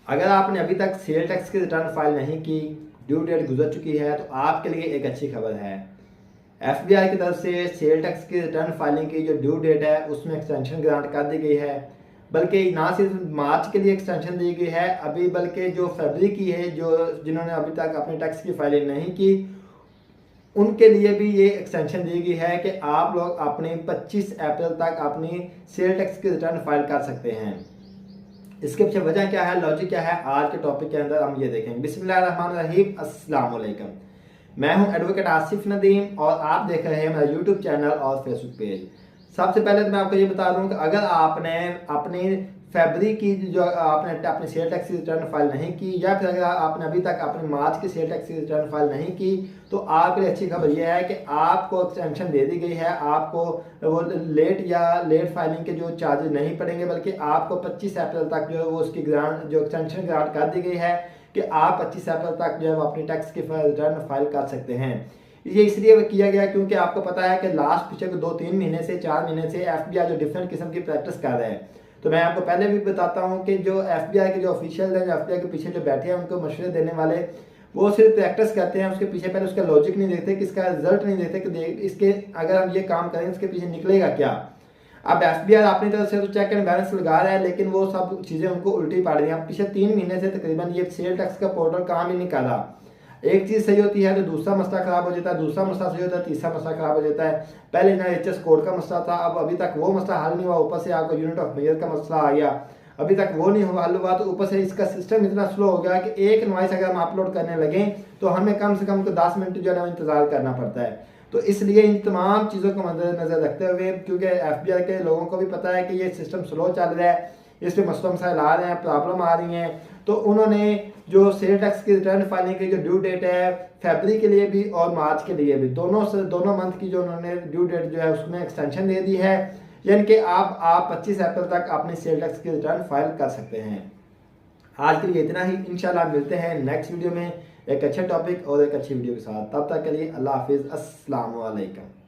अगर आपने अभी तक सेल टैक्स की रिटर्न फाइल नहीं की, ड्यू डेट गुजर चुकी है, तो आपके लिए एक अच्छी खबर है। एफबीआई की तरफ से सेल टैक्स की रिटर्न फाइलिंग की जो ड्यू डेट है उसमें एक्सटेंशन ग्रांट कर दी गई है। बल्कि ना सिर्फ मार्च के लिए एक्सटेंशन दी गई है अभी, बल्कि जो फरवरी की है, जो जिन्होंने अभी तक अपनी टैक्स की फाइलिंग नहीं की, उनके लिए भी ये एक्सटेंशन दी गई है कि आप लोग अपनी 25 अप्रैल तक अपनी सेल टैक्स की रिटर्न फाइल कर सकते हैं। इसके पीछे वजह क्या है, लॉजिक क्या है, आज के टॉपिक के अंदर हम ये देखेंगे। बिस्मिल्लाहिर्रहमानिर्रहीम, अस्सलाम वालेकुम। मैं हूं एडवोकेट आसिफ नदीम और आप देख रहे हैं मेरा यूट्यूब चैनल और फेसबुक पेज। सबसे पहले तो मैं आपको ये बता दूं कि अगर आपने अपनी फरवरी की जो आपने अपनी सेल टैक्स की रिटर्न फाइल नहीं की, या फिर अगर आपने अभी तक अपनी मार्च की सेल टैक्स की रिटर्न फाइल नहीं की, तो आपके लिए अच्छी खबर यह है कि आपको एक्सटेंशन दे दी गई है। आपको वो लेट फाइलिंग के जो चार्जेस नहीं पड़ेंगे, बल्कि आपको 25 अप्रैल तक जो है वो उसकी ग्रांट जो एक्सटेंशन ग्रांट कर दी गई है कि आप 25 अप्रैल तक जो है वो अपनी टैक्स की रिटर्न फाइल कर सकते हैं। ये इसलिए किया गया क्योंकि आपको पता है कि लास्ट पिछले 2-3 महीने से 4 महीने से एफबीआई जो डिफरेंट किस्म की प्रैक्टिस कर रहा है। तो मैं आपको पहले भी बताता हूं कि जो एफबीआई के जो ऑफिशियल हैं, जो एफबीआई के पीछे जो बैठे हैं, उनको मशवरे देने वाले, वो सिर्फ प्रैक्टिस करते हैं, उसके पीछे पहले उसका लॉजिक नहीं देखते कि इसका रिजल्ट नहीं देखते कि इसके अगर हम ये काम करें इसके पीछे निकलेगा क्या। अब एफबीआई अपनी तरफ से तो चेक एंड बैलेंस लगा रहा है, लेकिन वो सब चीजें उनको उल्टी पड़ रही हैं। पिछले 3 महीने से तकरीबन ये सेल टैक्स का पोर्टल काम ही नहीं कर रहा। एक चीज सही होती है तो दूसरा मसला खराब हो जाता है, दूसरा मसला सही होता है तीसरा मसला खराब हो जाता है। पहले ना एचएस कोड का मसला था, अब अभी तक वो मसला हल नहीं हुआ, ऊपर से आपको यूनिट ऑफ मेजर का मसला आ गया, अभी तक वो नहीं हल हुआ। तो ऊपर से इसका सिस्टम इतना स्लो हो गया कि एक इनवॉइस अगर हम अपलोड करने लगे तो हमें कम से कम 10 मिनट जो है इंतजार करना पड़ता है। तो इसलिए इन तमाम चीज़ों को मद्देनजर रखते हुए, क्योंकि एफबीआई के लोगों को भी पता है कि ये सिस्टम स्लो चल रहा है, इस पर मसला मसाइल आ रहे हैं, प्रॉब्लम आ रही हैं, तो उन्होंने जो सेल टैक्स की रिटर्न फाइलिंग की जो ड्यू डेट है फरवरी के लिए भी और मार्च के लिए भी, दोनों मंथ की जो उन्होंने ड्यू डेट जो है उसमें एक्सटेंशन दे दी है। यानी कि आप 25 अप्रैल तक अपनी सेल टैक्स की रिटर्न फाइल कर सकते हैं। आज के लिए इतना ही, इंशाल्लाह मिलते हैं नेक्स्ट वीडियो में एक अच्छे टॉपिक और एक अच्छी वीडियो के साथ। तब तक के लिए अल्लाह हाफिज़, अस्सलाम वालेकुम।